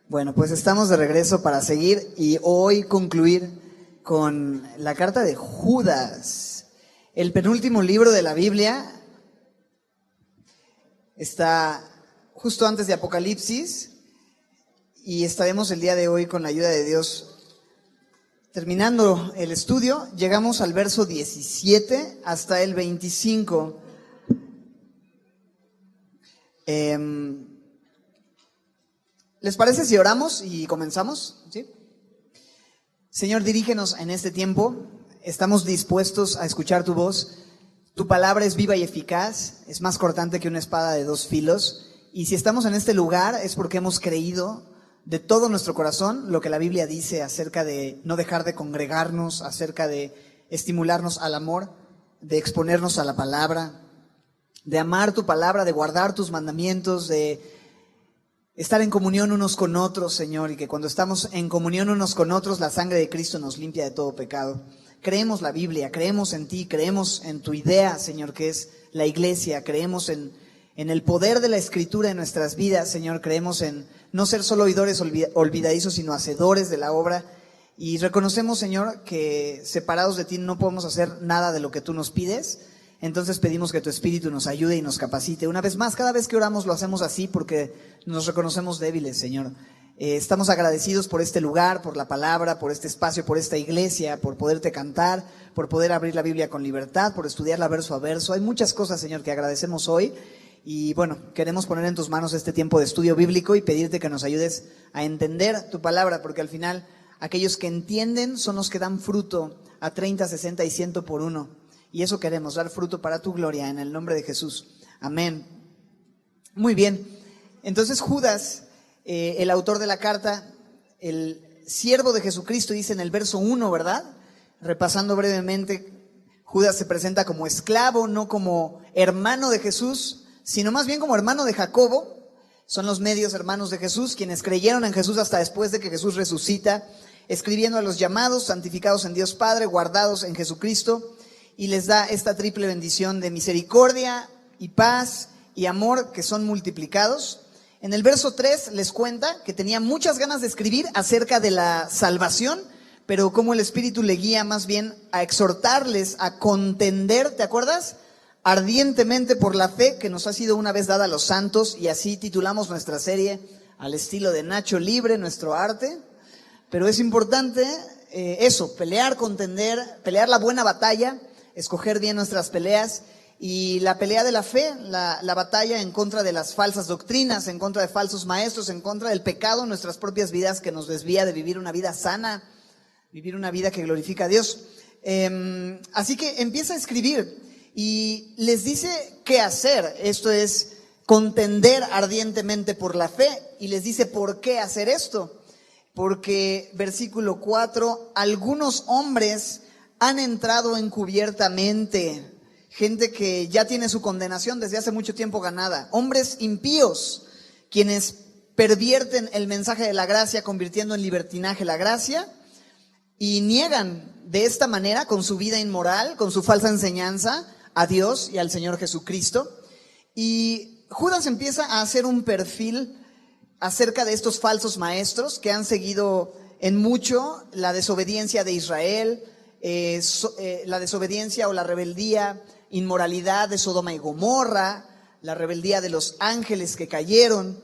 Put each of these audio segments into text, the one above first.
Bueno, pues estamos de regreso para seguir y hoy concluir con la carta de Judas, el penúltimo libro de la Biblia. Está justo antes de Apocalipsis y estaremos el día de hoy con la ayuda de Dios terminando el estudio. Llegamos al verso 17 hasta el 25. ¿Les parece si oramos y comenzamos? ¿Sí? Señor, dirígenos en este tiempo. Estamos dispuestos a escuchar tu voz. Tu palabra es viva y eficaz, es más cortante que una espada de dos filos. Y si estamos en este lugar es porque hemos creído de todo nuestro corazón lo que la Biblia dice acerca de no dejar de congregarnos, acerca de estimularnos al amor, de exponernos a la palabra, de amar tu palabra, de guardar tus mandamientos, de estar en comunión unos con otros, Señor, y que cuando estamos en comunión unos con otros, la sangre de Cristo nos limpia de todo pecado. Creemos la Biblia, creemos en ti, creemos en tu idea, Señor, que es la iglesia, creemos en el poder de la Escritura en nuestras vidas, Señor, creemos en no ser solo oidores olvidadizos, sino hacedores de la obra, y reconocemos, Señor, que separados de ti no podemos hacer nada de lo que tú nos pides. Entonces pedimos que tu Espíritu nos ayude y nos capacite. Una vez más, cada vez que oramos lo hacemos así porque nos reconocemos débiles, Señor. Estamos agradecidos por este lugar, por la palabra, por este espacio, por esta iglesia, por poderte cantar, por poder abrir la Biblia con libertad, por estudiarla verso a verso. Hay muchas cosas, Señor, que agradecemos hoy. Y bueno, queremos poner en tus manos este tiempo de estudio bíblico y pedirte que nos ayudes a entender tu palabra, porque al final aquellos que entienden son los que dan fruto a 30, 60 y 100 por uno. Y eso queremos, dar fruto para tu gloria, en el nombre de Jesús. Amén. Muy bien. Entonces Judas, el autor de la carta, el siervo de Jesucristo, dice en el verso 1, ¿verdad? Repasando brevemente, Judas se presenta como esclavo, no como hermano de Jesús, sino más bien como hermano de Jacobo. Son los medios hermanos de Jesús, quienes creyeron en Jesús hasta después de que Jesús resucita, escribiendo a los llamados, santificados en Dios Padre, guardados en Jesucristo. Y les da esta triple bendición de misericordia y paz y amor que son multiplicados. En el verso 3 les cuenta que tenía muchas ganas de escribir acerca de la salvación, pero como el Espíritu le guía más bien a exhortarles a contender, ¿te acuerdas? Ardientemente por la fe que nos ha sido una vez dada a los santos, y así titulamos nuestra serie al estilo de Nacho Libre, nuestro arte. Pero es importante eso, pelear, contender, pelear la buena batalla, escoger bien nuestras peleas, y la pelea de la fe, la batalla en contra de las falsas doctrinas, en contra de falsos maestros, en contra del pecado en nuestras propias vidas que nos desvía de vivir una vida sana, vivir una vida que glorifica a Dios. Así que empieza a escribir y les dice qué hacer. Esto es contender ardientemente por la fe, y les dice por qué hacer esto. Porque versículo 4, algunos hombres han entrado encubiertamente, gente que ya tiene su condenación desde hace mucho tiempo ganada, hombres impíos, quienes pervierten el mensaje de la gracia, convirtiendo en libertinaje la gracia, y niegan de esta manera, con su vida inmoral, con su falsa enseñanza, a Dios y al Señor Jesucristo. Y Judas empieza a hacer un perfil acerca de estos falsos maestros que han seguido en mucho la desobediencia de Israel, la desobediencia o la rebeldía, inmoralidad de Sodoma y Gomorra, la rebeldía de los ángeles que cayeron.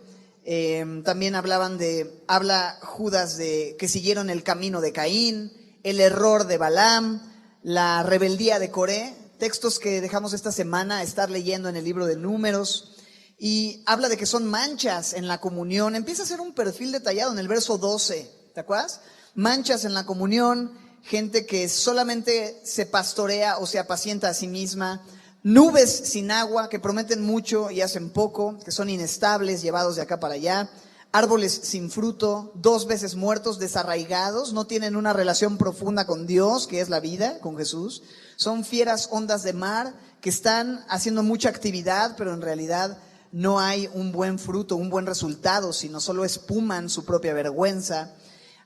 También habla Judas de que siguieron el camino de Caín, el error de Balaam, la rebeldía de Coré, textos que dejamos esta semana estar leyendo en el libro de Números. Y habla de que son manchas en la comunión. Empieza a hacer un perfil detallado en el verso 12, ¿te acuerdas? Manchas en la comunión, gente que solamente se pastorea o se apacienta a sí misma, nubes sin agua que prometen mucho y hacen poco, que son inestables, llevados de acá para allá, árboles sin fruto, 2 veces muertos, desarraigados, no tienen una relación profunda con Dios, que es la vida, con Jesús. Son fieras ondas de mar que están haciendo mucha actividad, pero en realidad no hay un buen fruto, un buen resultado, sino solo espuman su propia vergüenza.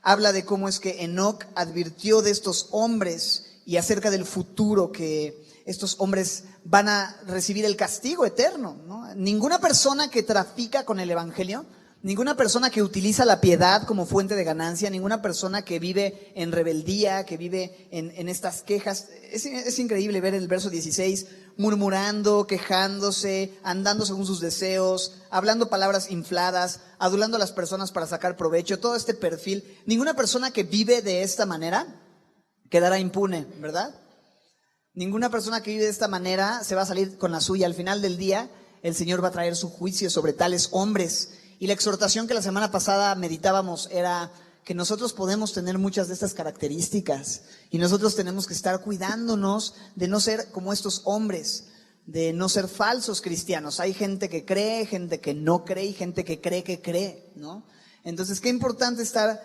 Habla de cómo es que Enoc advirtió de estos hombres y acerca del futuro, que estos hombres van a recibir el castigo eterno, ¿no? Ninguna persona que trafica con el evangelio Ninguna persona que utiliza la piedad como fuente de ganancia, ninguna persona que vive en rebeldía, que vive en estas quejas. Es increíble ver el verso 16, murmurando, quejándose, andando según sus deseos, hablando palabras infladas, adulando a las personas para sacar provecho, todo este perfil. Ninguna persona que vive de esta manera quedará impune, ¿verdad? Ninguna persona que vive de esta manera se va a salir con la suya. Al final del día, el Señor va a traer su juicio sobre tales hombres. Y la exhortación que la semana pasada meditábamos era que nosotros podemos tener muchas de estas características y nosotros tenemos que estar cuidándonos de no ser como estos hombres, de no ser falsos cristianos. Hay gente que cree, gente que no cree y gente que cree, ¿no? Entonces, qué importante estar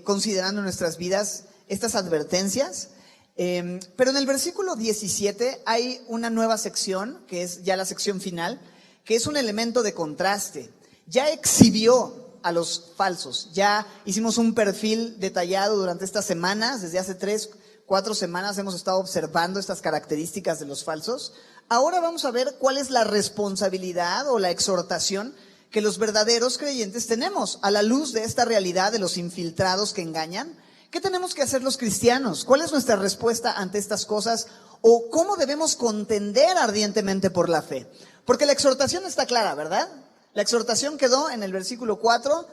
considerando en nuestras vidas estas advertencias. Pero en el versículo 17 hay una nueva sección, que es ya la sección final, que es un elemento de contraste. Ya exhibió a los falsos, ya hicimos un perfil detallado durante estas semanas, desde hace 3-4 semanas hemos estado observando estas características de los falsos. Ahora vamos a ver cuál es la responsabilidad o la exhortación que los verdaderos creyentes tenemos a la luz de esta realidad de los infiltrados que engañan. ¿Qué tenemos que hacer los cristianos? ¿Cuál es nuestra respuesta ante estas cosas? ¿O cómo debemos contender ardientemente por la fe? Porque la exhortación está clara, ¿verdad? La exhortación quedó en el versículo 4,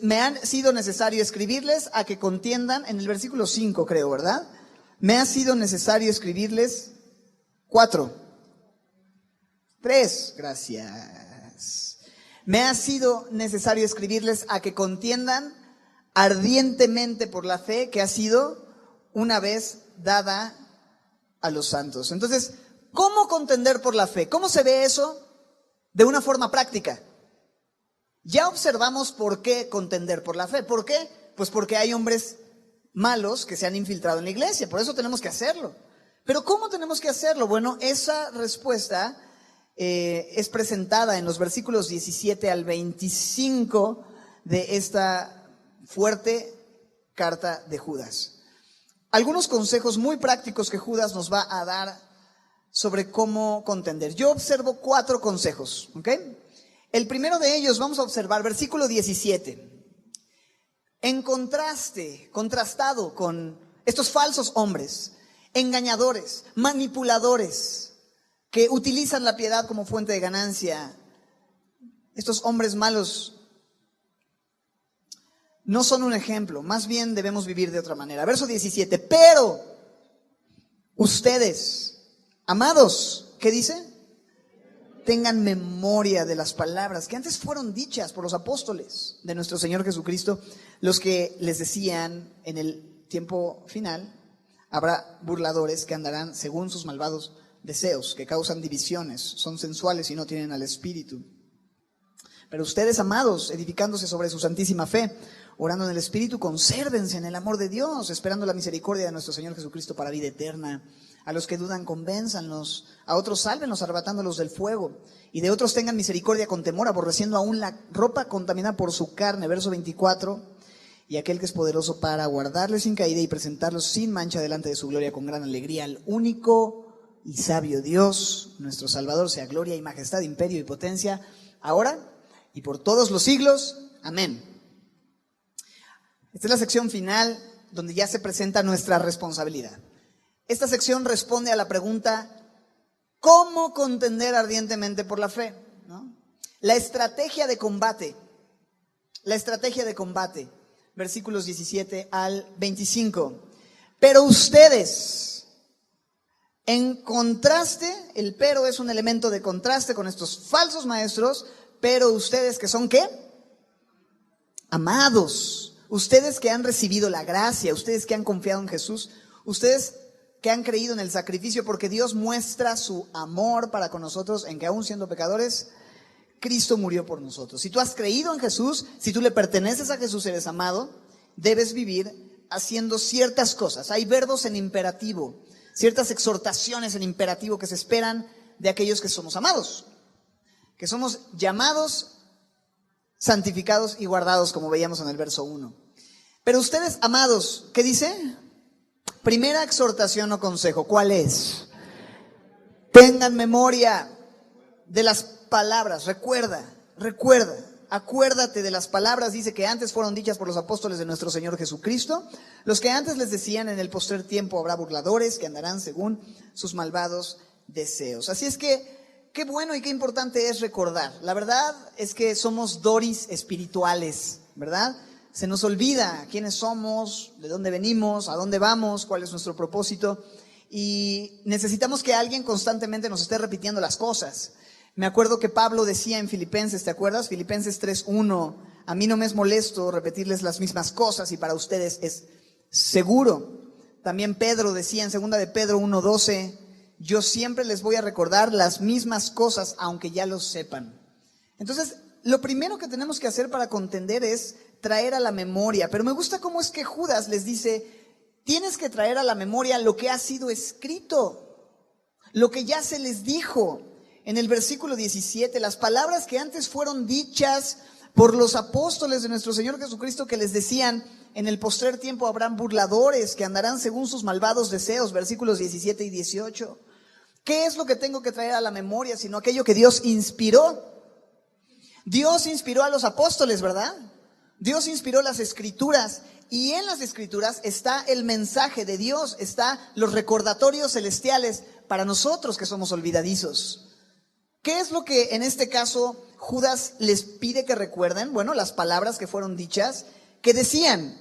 me han sido necesario escribirles a que contiendan, en el versículo 5 creo, ¿verdad? Me ha sido necesario escribirles 3, gracias. Me ha sido necesario escribirles a que contiendan ardientemente por la fe que ha sido una vez dada a los santos. Entonces, ¿cómo contender por la fe? ¿Cómo se ve eso? De una forma práctica. Ya observamos por qué contender por la fe. ¿Por qué? Pues porque hay hombres malos que se han infiltrado en la iglesia. Por eso tenemos que hacerlo. Pero ¿cómo tenemos que hacerlo? Bueno, esa respuesta es presentada en los versículos 17 al 25 de esta fuerte carta de Judas. Algunos consejos muy prácticos que Judas nos va a dar sobre cómo contender. Yo observo 4 consejos, ¿ok? El primero de ellos vamos a observar, versículo 17. En contrastado con estos falsos hombres, engañadores, manipuladores, que utilizan la piedad como fuente de ganancia, estos hombres malos no son un ejemplo, más bien debemos vivir de otra manera. Verso 17, pero ustedes, amados, ¿qué dice? Tengan memoria de las palabras que antes fueron dichas por los apóstoles de nuestro Señor Jesucristo, los que les decían en el tiempo final, habrá burladores que andarán según sus malvados deseos, que causan divisiones, son sensuales y no tienen al Espíritu. Pero ustedes, amados, edificándose sobre su santísima fe, orando en el Espíritu, consérvense en el amor de Dios, esperando la misericordia de nuestro Señor Jesucristo para vida eterna. A los que dudan, convénzanlos. A otros, sálvenlos, arrebatándolos del fuego. Y de otros tengan misericordia con temor, aborreciendo aún la ropa contaminada por su carne. Verso 24. Y aquel que es poderoso para guardarles sin caída y presentarlos sin mancha delante de su gloria con gran alegría, al único y sabio Dios, nuestro Salvador, sea gloria y majestad, imperio y potencia, ahora y por todos los siglos. Amén. Esta es la sección final donde ya se presenta nuestra responsabilidad. Esta sección responde a la pregunta, ¿cómo contender ardientemente por la fe? ¿No? La estrategia de combate, versículos 17 al 25. Pero ustedes, en contraste, el pero es un elemento de contraste con estos falsos maestros, pero ustedes que son ¿qué? Amados, ustedes que han recibido la gracia, ustedes que han confiado en Jesús, ustedes que han creído en el sacrificio, porque Dios muestra su amor para con nosotros en que aún siendo pecadores, Cristo murió por nosotros. Si tú has creído en Jesús, si tú le perteneces a Jesús, eres amado, debes vivir haciendo ciertas cosas. Hay verbos en imperativo, ciertas exhortaciones en imperativo que se esperan de aquellos que somos amados, que somos llamados, santificados y guardados, como veíamos en el verso 1. Pero ustedes, amados, ¿qué dice? Primera exhortación o consejo, ¿cuál es? Tengan memoria de las palabras, recuerda acuérdate de las palabras, dice, que antes fueron dichas por los apóstoles de nuestro Señor Jesucristo, los que antes les decían: en el postrer tiempo habrá burladores que andarán según sus malvados deseos. Así es que, qué bueno y qué importante es recordar. La verdad es que somos doris espirituales, ¿verdad? Se nos olvida quiénes somos, de dónde venimos, a dónde vamos, cuál es nuestro propósito, y necesitamos que alguien constantemente nos esté repitiendo las cosas. Me acuerdo que Pablo decía en Filipenses, ¿te acuerdas? Filipenses 3:1, a mí no me es molesto repetirles las mismas cosas y para ustedes es seguro. También Pedro decía en 2 de Pedro 1:12, yo siempre les voy a recordar las mismas cosas aunque ya lo sepan. Entonces, lo primero que tenemos que hacer para contender es traer a la memoria. Pero me gusta cómo es que Judas les dice, tienes que traer a la memoria lo que ha sido escrito, lo que ya se les dijo. En el versículo 17, las palabras que antes fueron dichas por los apóstoles de nuestro Señor Jesucristo, que les decían: en el postrer tiempo habrán burladores que andarán según sus malvados deseos, versículos 17 y 18. ¿Qué es lo que tengo que traer a la memoria sino aquello que Dios inspiró? Dios inspiró a los apóstoles, ¿verdad? Dios inspiró las escrituras, y en las escrituras está el mensaje de Dios, está los recordatorios celestiales para nosotros que somos olvidadizos. ¿Qué es lo que en este caso Judas les pide que recuerden? Bueno, las palabras que fueron dichas, que decían: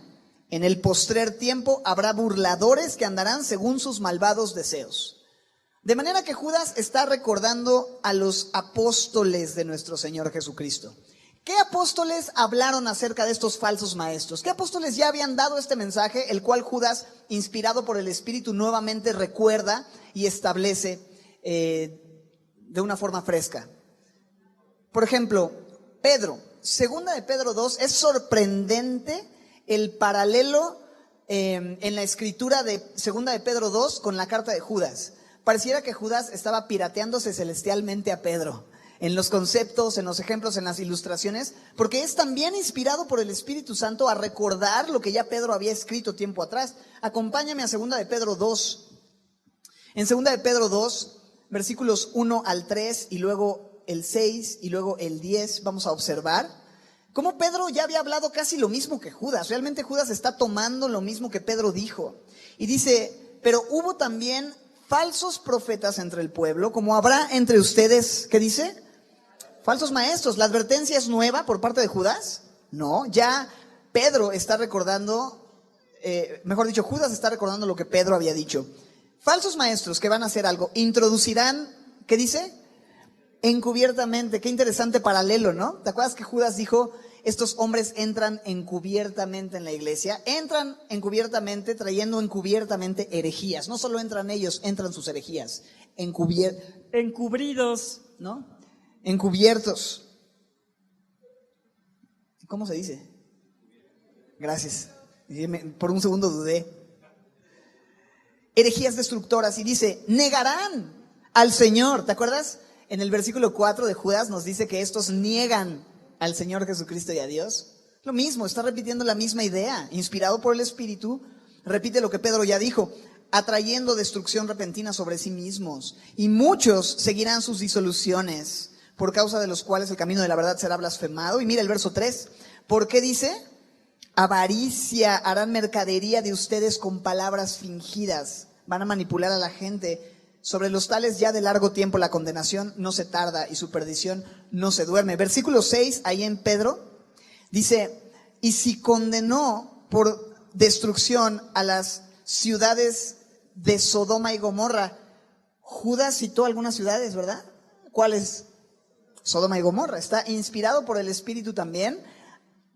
en el postrer tiempo habrá burladores que andarán según sus malvados deseos. De manera que Judas está recordando a los apóstoles de nuestro Señor Jesucristo. ¿Qué apóstoles hablaron acerca de estos falsos maestros? ¿Qué apóstoles ya habían dado este mensaje, el cual Judas, inspirado por el Espíritu, nuevamente recuerda y establece de una forma fresca? Por ejemplo, Pedro, 2 de Pedro 2, es sorprendente el paralelo en la escritura de 2 de Pedro 2 con la carta de Judas. Pareciera que Judas estaba pirateándose celestialmente a Pedro, en los conceptos, en los ejemplos, en las ilustraciones, porque es también inspirado por el Espíritu Santo a recordar lo que ya Pedro había escrito tiempo atrás. Acompáñame a 2 de Pedro 2. En 2 de Pedro 2, versículos 1 al 3 y luego el 6 y luego el 10, vamos a observar cómo Pedro ya había hablado casi lo mismo que Judas. Realmente Judas está tomando lo mismo que Pedro dijo. Y dice: pero hubo también falsos profetas entre el pueblo, como habrá entre ustedes, ¿qué dice? Falsos maestros. ¿La advertencia es nueva por parte de Judas? No, ya Pedro está recordando, mejor dicho, Judas está recordando lo que Pedro había dicho. Falsos maestros que van a hacer algo, introducirán, ¿qué dice? Encubiertamente. Qué interesante paralelo, ¿no? ¿Te acuerdas que Judas dijo: estos hombres entran encubiertamente en la iglesia? Entran encubiertamente, trayendo encubiertamente herejías. No solo entran ellos, entran sus herejías. Encubridos, ¿no? Encubiertos. ¿Cómo se dice? Gracias. Por un segundo dudé. Herejías destructoras. Y dice: negarán al Señor. ¿Te acuerdas? En el versículo 4 de Judas nos dice que estos niegan al Señor Jesucristo y a Dios. Lo mismo, está repitiendo la misma idea. Inspirado por el Espíritu, repite lo que Pedro ya dijo: atrayendo destrucción repentina sobre sí mismos. Y muchos seguirán sus disoluciones, por causa de los cuales el camino de la verdad será blasfemado. Y mira el verso 3. ¿Por qué dice? Avaricia, harán mercadería de ustedes con palabras fingidas. Van a manipular a la gente. Sobre los tales ya de largo tiempo la condenación no se tarda y su perdición no se duerme. Versículo 6, ahí en Pedro, dice: y si condenó por destrucción a las ciudades de Sodoma y Gomorra. Judas citó algunas ciudades, ¿verdad? ¿Cuáles? Sodoma y Gomorra. Está inspirado por el Espíritu también,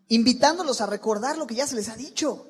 invitándolos a recordar lo que ya se les ha dicho.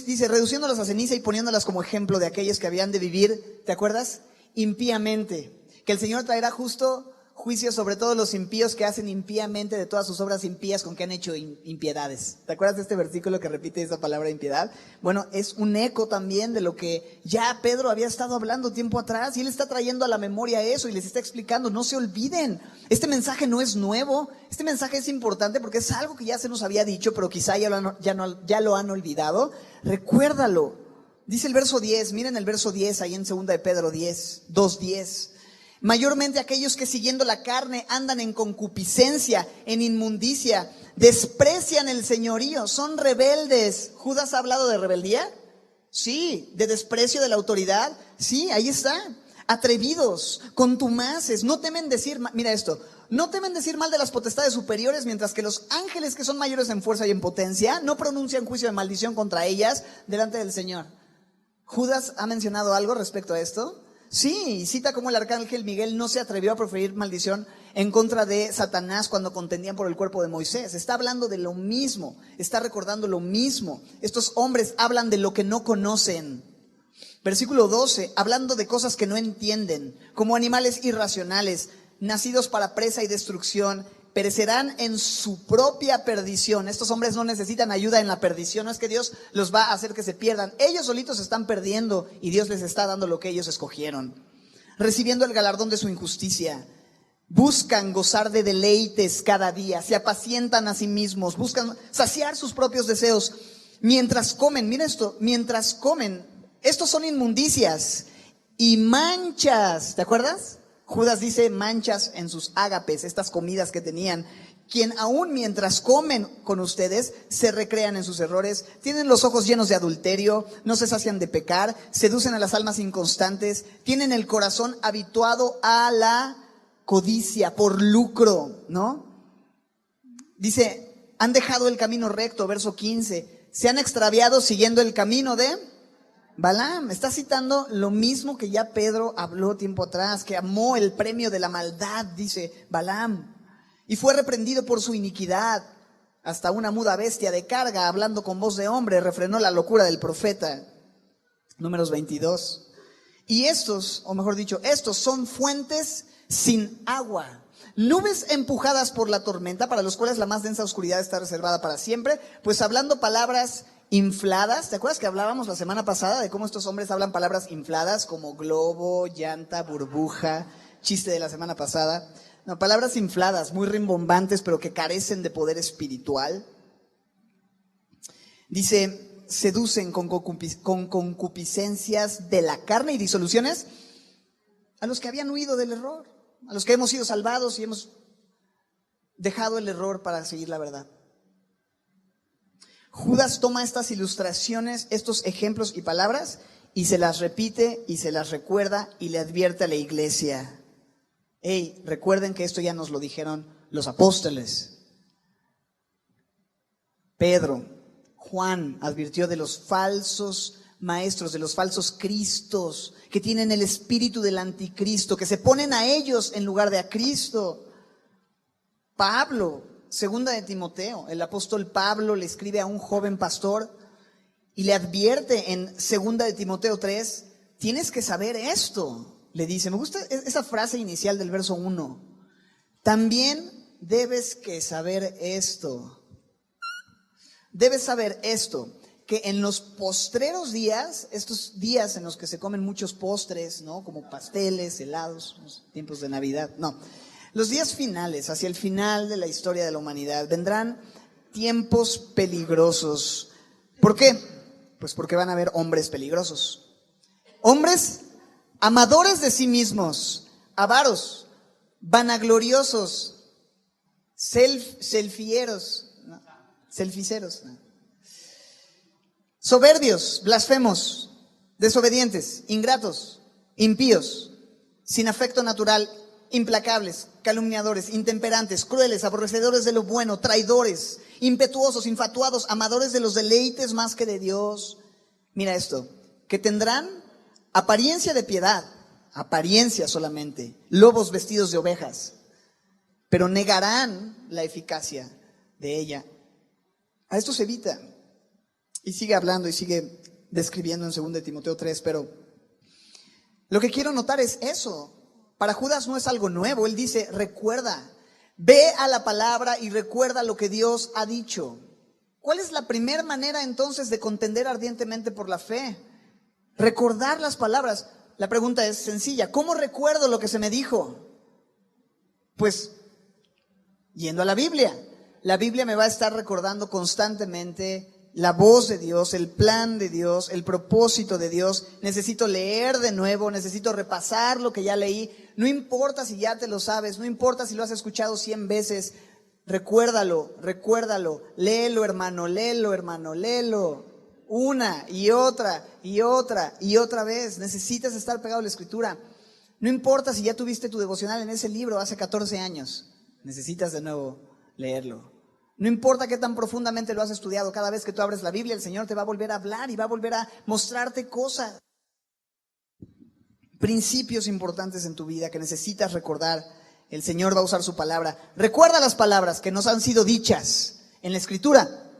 Dice: reduciéndolas a ceniza y poniéndolas como ejemplo de aquellos que habían de vivir, ¿te acuerdas? Impíamente. Que el Señor traerá justo juicio sobre todos los impíos que hacen impíamente de todas sus obras impías con que han hecho impiedades. ¿Te acuerdas de este versículo que repite esa palabra impiedad? Bueno, es un eco también de lo que ya Pedro había estado hablando tiempo atrás, y él está trayendo a la memoria eso y les está explicando: no se olviden, este mensaje no es nuevo, este mensaje es importante porque es algo que ya se nos había dicho, pero quizá ya lo han olvidado. Recuérdalo. Dice el verso 10, miren el verso 10 ahí en 2 de Pedro 2:10. Mayormente aquellos que siguiendo la carne andan en concupiscencia, en inmundicia, desprecian el señorío, son rebeldes. ¿Judas ha hablado de rebeldía? Sí. ¿De desprecio de la autoridad? Sí, ahí está. Atrevidos, contumaces, no temen decir, mira esto, no temen decir mal de las potestades superiores, mientras que los ángeles que son mayores en fuerza y en potencia no pronuncian juicio de maldición contra ellas delante del Señor. ¿Judas ha mencionado algo respecto a esto? Sí, cita cómo el arcángel Miguel no se atrevió a proferir maldición en contra de Satanás cuando contendían por el cuerpo de Moisés. Está hablando de lo mismo, está recordando lo mismo. Estos hombres hablan de lo que no conocen. Versículo 12, hablando de cosas que no entienden, como animales irracionales, nacidos para presa y destrucción, perecerán en su propia perdición. Estos hombres no necesitan ayuda en la perdición, no es que Dios los va a hacer que se pierdan. Ellos solitos se están perdiendo y Dios les está dando lo que ellos escogieron, recibiendo el galardón de su injusticia. Buscan gozar de deleites cada día, se apacientan a sí mismos, buscan saciar sus propios deseos. Mientras comen, mira esto, mientras comen, estos son inmundicias y manchas, ¿te acuerdas? Judas dice manchas en sus ágapes, estas comidas que tenían, quien aún mientras comen con ustedes se recrean en sus errores, tienen los ojos llenos de adulterio, no se sacian de pecar, seducen a las almas inconstantes, tienen el corazón habituado a la codicia por lucro, ¿no? Dice, han dejado el camino recto, verso 15, se han extraviado siguiendo el camino de Balaam. Está citando lo mismo que ya Pedro habló tiempo atrás, que amó el premio de la maldad, dice Balaam, y fue reprendido por su iniquidad. Hasta una muda bestia de carga, hablando con voz de hombre, refrenó la locura del profeta. Números 22. Y estos, o mejor dicho, estos son fuentes sin agua, nubes empujadas por la tormenta, para los cuales la más densa oscuridad está reservada para siempre, pues hablando palabras infladas. ¿Te acuerdas que hablábamos la semana pasada de cómo estos hombres hablan palabras infladas como globo, llanta, burbuja, chiste de la semana pasada? No, palabras infladas, muy rimbombantes, pero que carecen de poder espiritual. Dice, seducen con concupiscencias de la carne y disoluciones a los que habían huido del error, a los que hemos sido salvados y hemos dejado el error para seguir la verdad. Judas toma estas ilustraciones, estos ejemplos y palabras y se las repite y se las recuerda y le advierte a la iglesia. Hey, recuerden que esto ya nos lo dijeron los apóstoles. Pedro, Juan advirtió de los falsos maestros, de los falsos cristos, que tienen el espíritu del anticristo, que se ponen a ellos en lugar de a Cristo. Pablo, segunda de Timoteo, el apóstol Pablo le escribe a un joven pastor y le advierte en segunda de Timoteo 3, tienes que saber esto, le dice. Me gusta esa frase inicial del verso 1. También debes que saber esto. Debes saber esto, que en los postreros días, estos días en los que se comen muchos postres, ¿no? Como pasteles, helados, los tiempos de Navidad, no. Los días finales, hacia el final de la historia de la humanidad, vendrán tiempos peligrosos. ¿Por qué? Pues porque van a haber hombres peligrosos. Hombres amadores de sí mismos, avaros, vanagloriosos, selfieros, ¿no? Selficeros, ¿no? Soberbios, blasfemos, desobedientes, ingratos, impíos, sin afecto natural, implacables, calumniadores, intemperantes, crueles, aborrecedores de lo bueno, traidores, impetuosos, infatuados, amadores de los deleites más que de Dios. Mira esto, que tendrán apariencia de piedad, apariencia solamente, lobos vestidos de ovejas, pero negarán la eficacia de ella. A esto se evita. Y sigue hablando y sigue describiendo en 2 de Timoteo 3, pero lo que quiero notar es eso. Para Judas no es algo nuevo. Él dice, recuerda, ve a la palabra y recuerda lo que Dios ha dicho. ¿Cuál es la primera manera entonces de contender ardientemente por la fe? Recordar las palabras. La pregunta es sencilla, ¿cómo recuerdo lo que se me dijo? Pues yendo a la Biblia. La Biblia me va a estar recordando constantemente la voz de Dios, el plan de Dios, el propósito de Dios. Necesito leer de nuevo, necesito repasar lo que ya leí, No importa si ya te lo sabes, no importa si lo has escuchado 100 veces, recuérdalo, léelo hermano, léelo. Una y otra vez. Necesitas estar pegado a la Escritura. No importa si ya tuviste tu devocional en ese libro hace 14 años, necesitas de nuevo leerlo. No importa qué tan profundamente lo has estudiado, cada vez que tú abres la Biblia, el Señor te va a volver a hablar y va a volver a mostrarte cosas. Principios importantes en tu vida que necesitas recordar. El Señor va a usar su palabra. Recuerda las palabras que nos han sido dichas en la Escritura.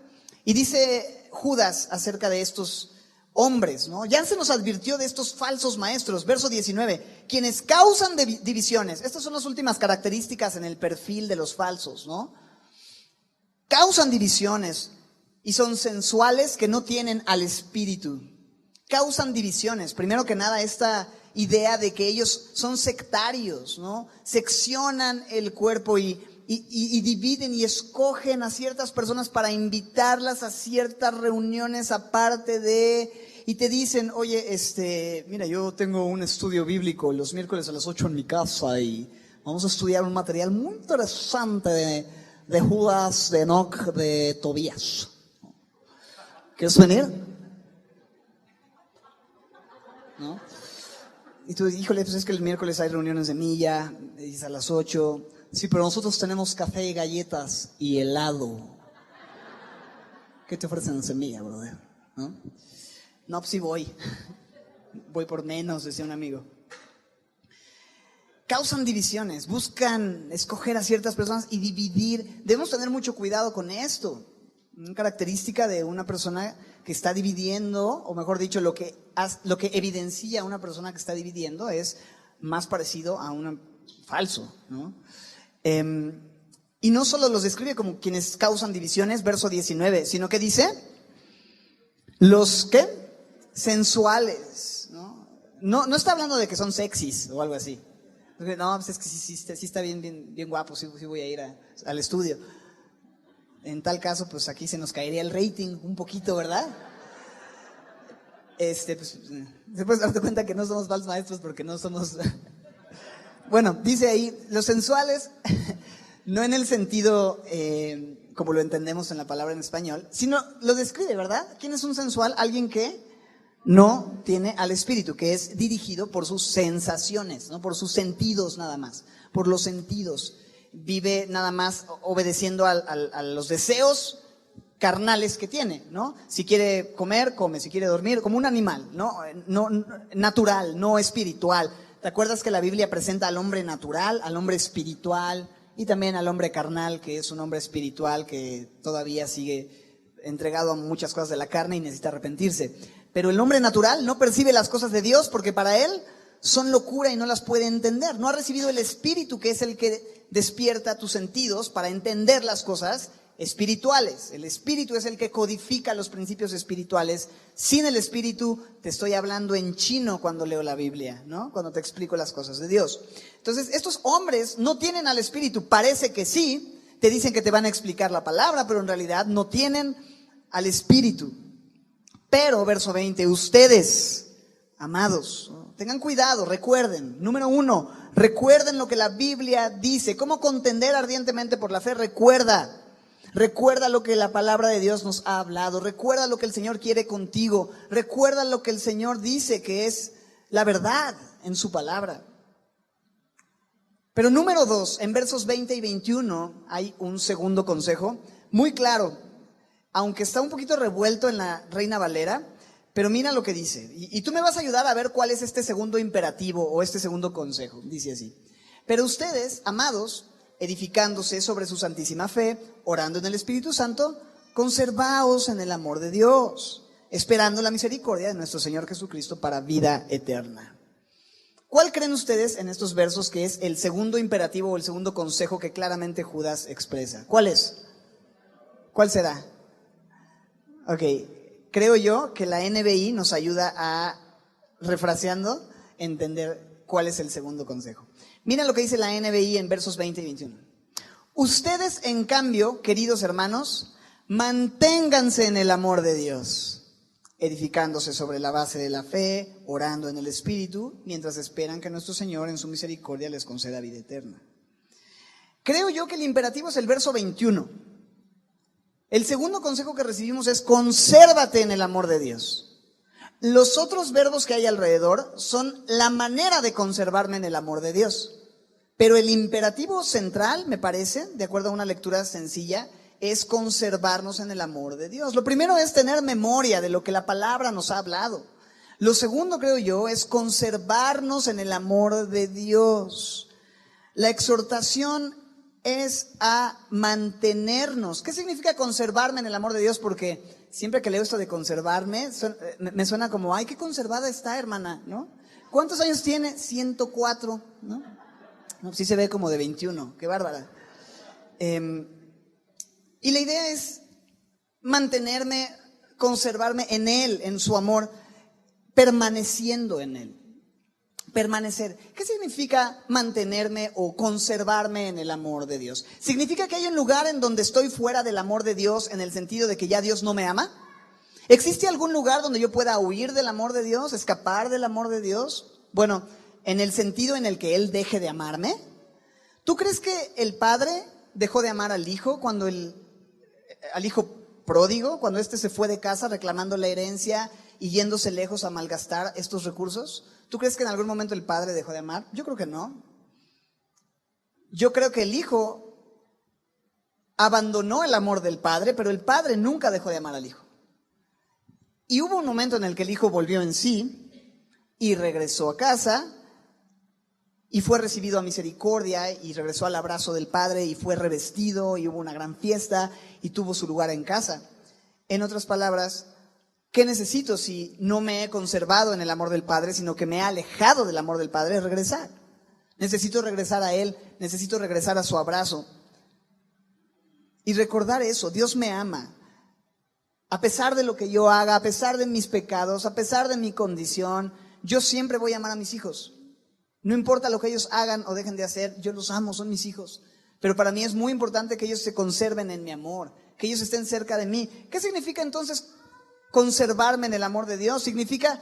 Y dice Judas acerca de estos hombres, ¿no? Ya se nos advirtió de estos falsos maestros. Verso 19, quienes causan divisiones. Estas son las últimas características en el perfil de los falsos, ¿no? Causan divisiones y son sensuales que no tienen al Espíritu. Causan divisiones. Primero que nada, esta idea de que ellos son sectarios, ¿no? Seccionan el cuerpo y dividen y escogen a ciertas personas para invitarlas a ciertas reuniones aparte de, y te dicen, oye, mira, yo tengo un estudio bíblico los miércoles a las 8 en mi casa y vamos a estudiar un material muy interesante de Judas, de Enoch, de Tobías. ¿Quieres venir? ¿No? Y tú dices, híjole, pues es que el miércoles hay reuniones de milla, es a las 8. Sí, pero nosotros tenemos café y galletas y helado. ¿Qué te ofrecen en semilla, brother? No, pues sí voy. Voy por menos, decía un amigo. Causan divisiones, buscan escoger a ciertas personas y dividir. Debemos tener mucho cuidado con esto. Una característica de una persona que está dividiendo, o mejor dicho, lo que evidencia a una persona que está dividiendo es más parecido a un falso, ¿no? Y no solo los describe como quienes causan divisiones, verso 19, sino que dice, los ¿qué? Sensuales, ¿no? No está hablando de que son sexys o algo así. No, pues es que sí está bien guapo, sí voy a ir al estudio. En tal caso, pues aquí se nos caería el rating un poquito, ¿verdad? Pues, se puede darte cuenta que no somos falsos maestros porque no somos... Bueno, dice ahí, los sensuales, no en el sentido como lo entendemos en la palabra en español, sino lo describe, ¿verdad? ¿Quién es un sensual? Alguien que no tiene al Espíritu, que es dirigido por sus sensaciones, no por sus sentidos nada más, por los sentidos. Vive nada más obedeciendo a los deseos carnales que tiene, ¿no? Si quiere comer, come, si quiere dormir, como un animal, ¿no? No natural, no espiritual. ¿Te acuerdas que la Biblia presenta al hombre natural, al hombre espiritual y también al hombre carnal, que es un hombre espiritual que todavía sigue entregado a muchas cosas de la carne y necesita arrepentirse? Pero el hombre natural no percibe las cosas de Dios porque para él son locura y no las puede entender. No ha recibido el Espíritu, que es el que despierta tus sentidos para entender las cosas espirituales. El Espíritu es el que codifica los principios espirituales. Sin el Espíritu, te estoy hablando en chino cuando leo la Biblia, ¿no? Cuando te explico las cosas de Dios. Entonces, estos hombres no tienen al Espíritu. Parece que sí, te dicen que te van a explicar la palabra, pero en realidad no tienen al Espíritu. Pero, verso 20, ustedes, amados, tengan cuidado, recuerden. Número 1, recuerden lo que la Biblia dice. ¿Cómo contender ardientemente por la fe? Recuerda lo que la palabra de Dios nos ha hablado. Recuerda lo que el Señor quiere contigo. Recuerda lo que el Señor dice que es la verdad en su palabra. Pero número 2, en versos 20 y 21 hay un segundo consejo muy claro, aunque está un poquito revuelto en la Reina Valera, pero mira lo que dice. Y tú me vas a ayudar a ver cuál es este segundo imperativo o este segundo consejo. Dice así: pero ustedes, amados, edificándose sobre su santísima fe, orando en el Espíritu Santo, conservaos en el amor de Dios, esperando la misericordia de nuestro Señor Jesucristo para vida eterna. ¿Cuál creen ustedes en estos versos que es el segundo imperativo o el segundo consejo que claramente Judas expresa? ¿Cuál es? ¿Cuál será? Ok, creo yo que la NBI nos ayuda a, refraseando, entender cuál es el segundo consejo. Mira lo que dice la NBI en versos 20 y 21. Ustedes, en cambio, queridos hermanos, manténganse en el amor de Dios. edificándose sobre la base de la fe, orando en el Espíritu, mientras esperan que nuestro Señor en su misericordia les conceda vida eterna. Creo yo que el imperativo es el verso 21. El segundo consejo que recibimos es: consérvate en el amor de Dios. Los otros verbos que hay alrededor son la manera de conservarme en el amor de Dios. Pero el imperativo central, me parece, de acuerdo a una lectura sencilla, es conservarnos en el amor de Dios. Lo primero es tener memoria de lo que la palabra nos ha hablado. Lo segundo, creo yo, es conservarnos en el amor de Dios. La exhortación es a mantenernos. ¿Qué significa conservarme en el amor de Dios? Porque siempre que leo esto de conservarme, me suena como, ay, qué conservada está, hermana, ¿no? ¿Cuántos años tiene? 104, ¿no? No, sí se ve como de 21, qué bárbara. Y la idea es mantenerme, conservarme en Él, en su amor, permaneciendo en Él. Permanecer. ¿Qué significa mantenerme o conservarme en el amor de Dios? ¿Significa que hay un lugar en donde estoy fuera del amor de Dios en el sentido de que ya Dios no me ama? ¿Existe algún lugar donde yo pueda huir del amor de Dios, escapar del amor de Dios? Bueno, en el sentido en el que Él deje de amarme. ¿Tú crees que el padre dejó de amar al hijo cuando al hijo pródigo, cuando éste se fue de casa reclamando la herencia y yéndose lejos a malgastar estos recursos? ¿Tú crees que en algún momento el padre dejó de amar? Yo creo que no. Yo creo que el hijo abandonó el amor del padre, pero el padre nunca dejó de amar al hijo. Y hubo un momento en el que el hijo volvió en sí y regresó a casa y fue recibido a misericordia y regresó al abrazo del padre y fue revestido y hubo una gran fiesta y tuvo su lugar en casa. En otras palabras, ¿qué necesito si no me he conservado en el amor del Padre, sino que me he alejado del amor del Padre? Regresar. Necesito regresar a Él, necesito regresar a su abrazo. Y recordar eso, Dios me ama. A pesar de lo que yo haga, a pesar de mis pecados, a pesar de mi condición, yo siempre voy a amar a mis hijos. No importa lo que ellos hagan o dejen de hacer, yo los amo, son mis hijos. Pero para mí es muy importante que ellos se conserven en mi amor, que ellos estén cerca de mí. ¿Qué significa entonces conservarme en el amor de Dios? Significa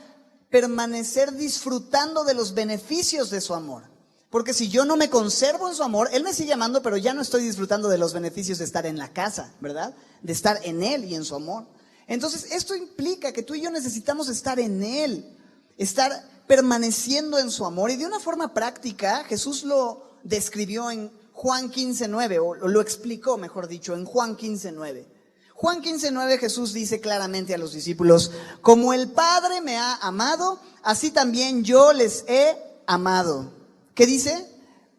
permanecer disfrutando de los beneficios de su amor. Porque si yo no me conservo en su amor, Él me sigue amando, pero ya no estoy disfrutando de los beneficios de estar en la casa, ¿verdad? De estar en Él y en su amor. Entonces, esto implica que tú y yo necesitamos estar en Él, estar permaneciendo en su amor. Y de una forma práctica, Jesús lo describió en Juan 15:9, o lo explicó, mejor dicho, en Juan 15:9. Juan 15:9, Jesús dice claramente a los discípulos: como el Padre me ha amado, así también yo les he amado. ¿Qué dice?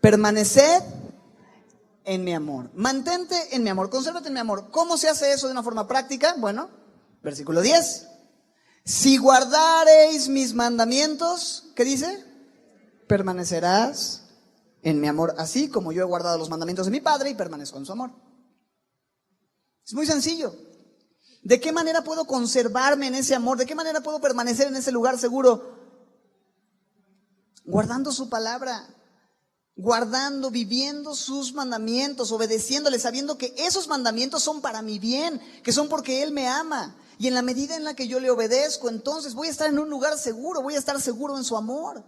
Permaneced en mi amor. Mantente en mi amor, consérvate en mi amor. ¿Cómo se hace eso de una forma práctica? Bueno, versículo 10. Si guardareis mis mandamientos, ¿qué dice? Permanecerás en mi amor, así como yo he guardado los mandamientos de mi Padre y permanezco en su amor. Es muy sencillo. ¿De qué manera puedo conservarme en ese amor? ¿De qué manera puedo permanecer en ese lugar seguro? Guardando su palabra, guardando, viviendo sus mandamientos, obedeciéndole, sabiendo que esos mandamientos son para mi bien, que son porque Él me ama. Y en la medida en la que yo le obedezco, entonces voy a estar en un lugar seguro, voy a estar seguro en su amor.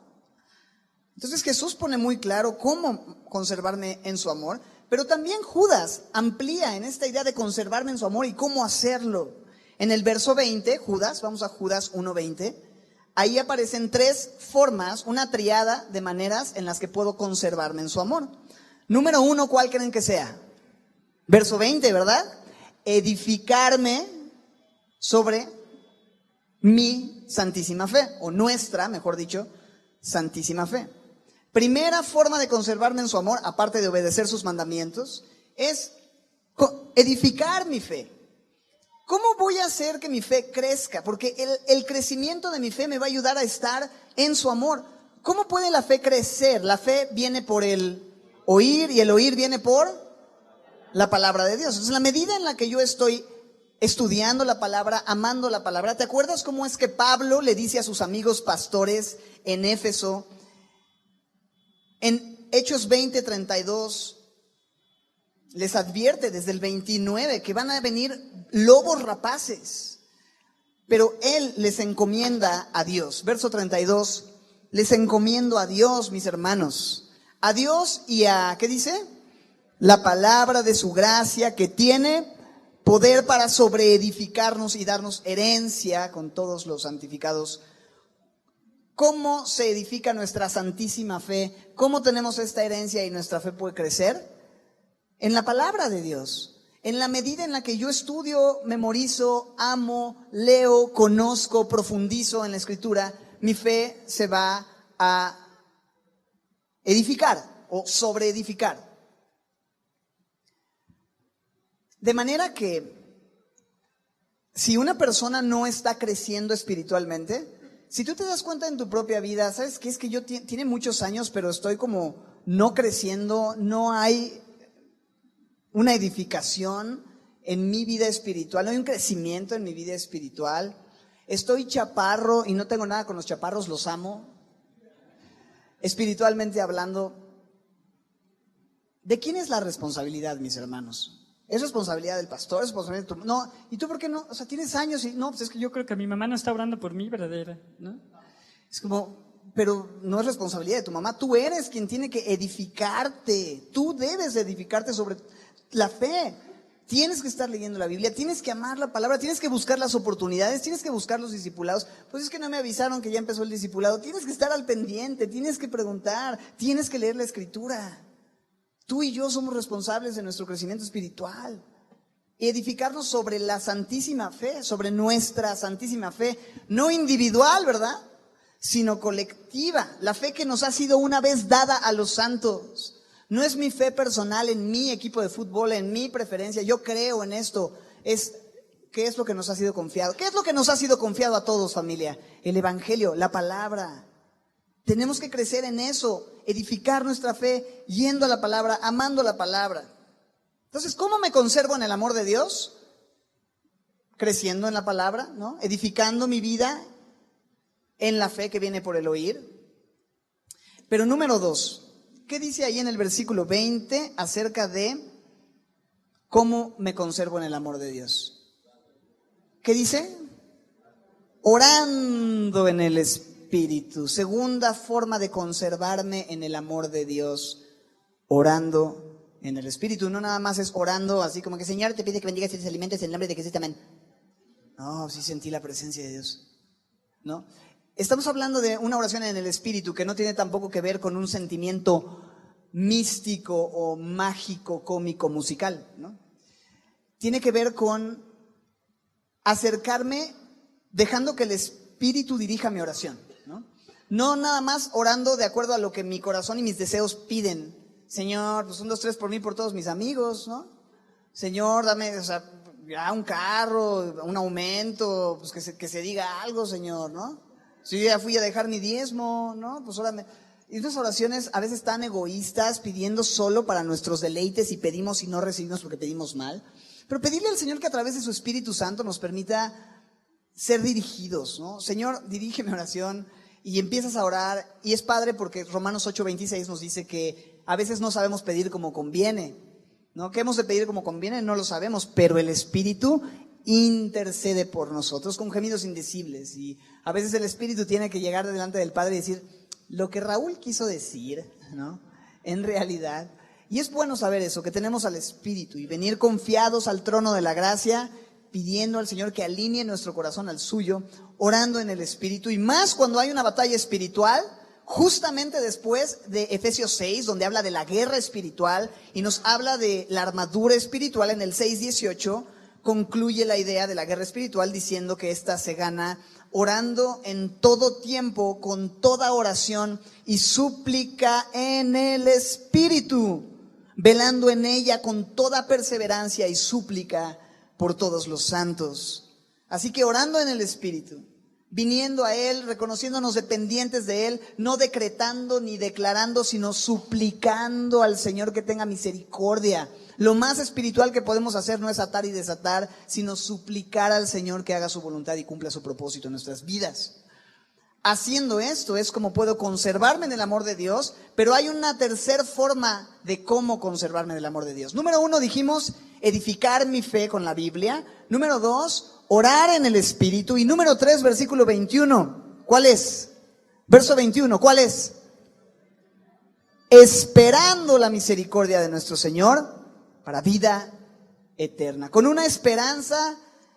Entonces Jesús pone muy claro cómo conservarme en su amor, pero también Judas amplía en esta idea de conservarme en su amor y cómo hacerlo. En el verso 20, Judas, vamos a Judas 1:20, ahí aparecen tres formas, una triada de maneras en las que puedo conservarme en su amor. Número 1, ¿cuál creen que sea? Verso 20, ¿verdad? Edificarme sobre mi santísima fe, o nuestra, mejor dicho, santísima fe. Primera forma de conservarme en su amor, aparte de obedecer sus mandamientos, es edificar mi fe. ¿Cómo voy a hacer que mi fe crezca? Porque el crecimiento de mi fe me va a ayudar a estar en su amor. ¿Cómo puede la fe crecer? La fe viene por el oír y el oír viene por la palabra de Dios. Entonces, en la medida en la que yo estoy estudiando la palabra, amando la palabra, ¿te acuerdas cómo es que Pablo le dice a sus amigos pastores en Éfeso, en Hechos 20:32, les advierte desde el 29 que van a venir lobos rapaces? pero Él les encomienda a Dios. Verso 32, les encomiendo a Dios, mis hermanos. A Dios y a, ¿qué dice? La palabra de su gracia que tiene poder para sobreedificarnos y darnos herencia con todos los santificados. ¿Cómo se edifica nuestra santísima fe? ¿Cómo tenemos esta herencia y nuestra fe puede crecer? En la palabra de Dios. En la medida en la que yo estudio, memorizo, amo, leo, conozco, profundizo en la Escritura, mi fe se va a edificar o sobreedificar. De manera que si una persona no está creciendo espiritualmente, si tú te das cuenta en tu propia vida, ¿sabes qué? Es que yo tiene muchos años, pero estoy como no creciendo, no hay una edificación en mi vida espiritual, no hay un crecimiento en mi vida espiritual. Estoy chaparro y no tengo nada con los chaparros, los amo. Espiritualmente hablando, ¿de quién es la responsabilidad, mis hermanos? ¿Es responsabilidad del pastor? ¿Es responsabilidad de tu... No, ¿y tú por qué no? O sea, tienes años y... No, pues es que yo creo que mi mamá no está orando por mí, verdadera, ¿no? Es como, pero no es responsabilidad de tu mamá. Tú eres quien tiene que edificarte. Tú debes edificarte sobre la fe. Tienes que estar leyendo la Biblia, tienes que amar la palabra, tienes que buscar las oportunidades, tienes que buscar los discipulados. Pues es que no me avisaron que ya empezó el discipulado. Tienes que estar al pendiente, tienes que preguntar, tienes que leer la Escritura. Tú y yo somos responsables de nuestro crecimiento espiritual. Edificarnos sobre la santísima fe, sobre nuestra santísima fe, no individual, ¿verdad? Sino colectiva. La fe que nos ha sido una vez dada a los santos. No es mi fe personal en mi equipo de fútbol, en mi preferencia. Yo creo en esto. ¿Qué es lo que nos ha sido confiado? ¿Qué es lo que nos ha sido confiado a todos, familia? El Evangelio, la palabra. Tenemos que crecer en eso, edificar nuestra fe, yendo a la palabra, amando la palabra. Entonces, ¿cómo me conservo en el amor de Dios? Creciendo en la palabra, ¿no? Edificando mi vida en la fe que viene por el oír. Pero número 2, ¿qué dice ahí en el versículo 20 acerca de cómo me conservo en el amor de Dios? ¿Qué dice? Orando en el Espíritu. Segunda forma de conservarme en el amor de Dios, orando en el Espíritu. No nada más es orando así como que Señor te pide que bendigas y te alimentes en el nombre de Jesús, amén. No, sí sentí la presencia de Dios, ¿no? Estamos hablando de una oración en el Espíritu que no tiene tampoco que ver con un sentimiento místico o mágico, cómico, musical, ¿no? Tiene que ver con acercarme dejando que el Espíritu dirija mi oración. No nada más orando de acuerdo a lo que mi corazón y mis deseos piden. Señor, pues 1, 2, 3 por mí, por todos mis amigos, ¿no? Señor, dame, o sea, ya un carro, un aumento, pues que se diga algo, Señor, ¿no? Si yo ya fui a dejar mi diezmo, ¿no? Pues órame. Y estas oraciones a veces tan egoístas, pidiendo solo para nuestros deleites y pedimos y no recibimos porque pedimos mal. Pero pedirle al Señor que a través de su Espíritu Santo nos permita ser dirigidos, ¿no? Señor, dirige mi oración. Y empiezas a orar, y es padre porque Romanos 8:26 nos dice que a veces no sabemos pedir como conviene, ¿no? ¿Qué hemos de pedir como conviene? No lo sabemos, pero el Espíritu intercede por nosotros con gemidos indecibles. Y a veces el Espíritu tiene que llegar delante del Padre y decir, lo que Raúl quiso decir, ¿no? En realidad, y es bueno saber eso, que tenemos al Espíritu y venir confiados al trono de la gracia, pidiendo al Señor que alinee nuestro corazón al suyo, orando en el Espíritu, y más cuando hay una batalla espiritual, justamente después de Efesios 6, donde habla de la guerra espiritual y nos habla de la armadura espiritual. En el 6:18 concluye la idea de la guerra espiritual diciendo que ésta se gana orando en todo tiempo, con toda oración y súplica en el Espíritu, velando en ella con toda perseverancia y súplica por todos los santos. Así que orando en el Espíritu, viniendo a Él, reconociéndonos dependientes de Él, no decretando ni declarando, sino suplicando al Señor que tenga misericordia. Lo más espiritual que podemos hacer no es atar y desatar, sino suplicar al Señor que haga su voluntad y cumpla su propósito en nuestras vidas. Haciendo esto es como puedo conservarme en el amor de Dios, pero hay una tercera forma de cómo conservarme en el amor de Dios. Número 1, dijimos, edificar mi fe con la Biblia. Número 2, orar en el Espíritu. Y número 3, versículo 21. ¿Cuál es? Verso 21, ¿cuál es? Esperando la misericordia de nuestro Señor para vida eterna. Con una esperanza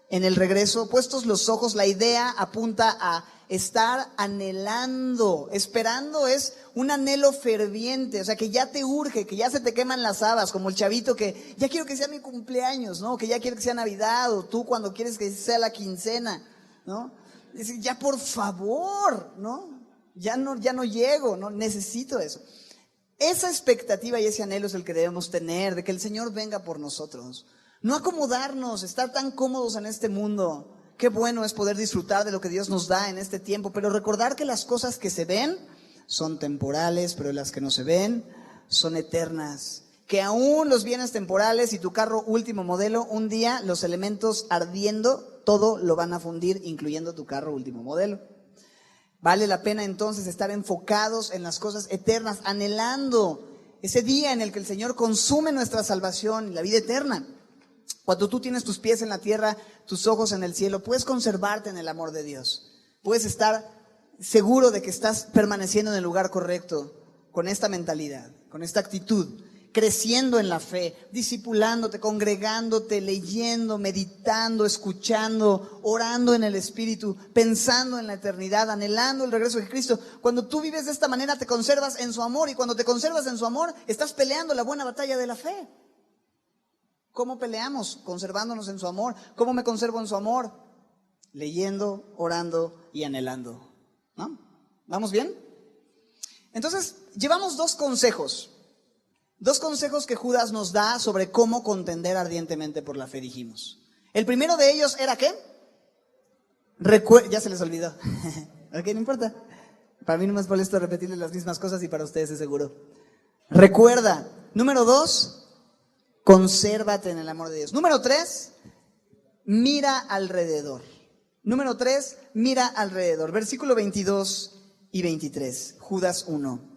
en el regreso, puestos los ojos, la idea apunta a estar anhelando. Esperando es un anhelo ferviente, o sea, que ya te urge, que ya se te queman las habas, como el chavito que ya quiero que sea mi cumpleaños, ¿no? Que ya quiero que sea Navidad, o tú cuando quieres que sea la quincena, ¿no? Dice, ya por favor, ¿no? Ya no llego, ¿no? Necesito eso. Esa expectativa y ese anhelo es el que debemos tener, de que el Señor venga por nosotros. No acomodarnos, estar tan cómodos en este mundo. Qué bueno es poder disfrutar de lo que Dios nos da en este tiempo, pero recordar que las cosas que se ven son temporales, pero las que no se ven son eternas. Que aún los bienes temporales y tu carro último modelo, un día los elementos ardiendo, todo lo van a fundir, incluyendo tu carro último modelo. Vale la pena entonces estar enfocados en las cosas eternas, anhelando ese día en el que el Señor consume nuestra salvación y la vida eterna. Cuando tú tienes tus pies en la tierra, tus ojos en el cielo, puedes conservarte en el amor de Dios. Puedes estar seguro de que estás permaneciendo en el lugar correcto, con esta mentalidad, con esta actitud, creciendo en la fe, discipulándote, congregándote, leyendo, meditando, escuchando, orando en el Espíritu, pensando en la eternidad, anhelando el regreso de Cristo. Cuando tú vives de esta manera, te conservas en su amor, y cuando te conservas en su amor, estás peleando la buena batalla de la fe. ¿Cómo peleamos? Conservándonos en su amor. ¿Cómo me conservo en su amor? Leyendo, orando y anhelando. ¿No? ¿Vamos bien? Entonces, llevamos dos consejos que Judas nos da sobre cómo contender ardientemente por la fe, dijimos. El primero de ellos era ¿qué? Ya se les olvidó. Ok, no importa. Para mí no me es molesto repetirles las mismas cosas y para ustedes es seguro. Recuerda. Número 2, consérvate en el amor de Dios. Número 3, mira alrededor. Número 3, mira alrededor. Versículo 22 y 23. Judas 1.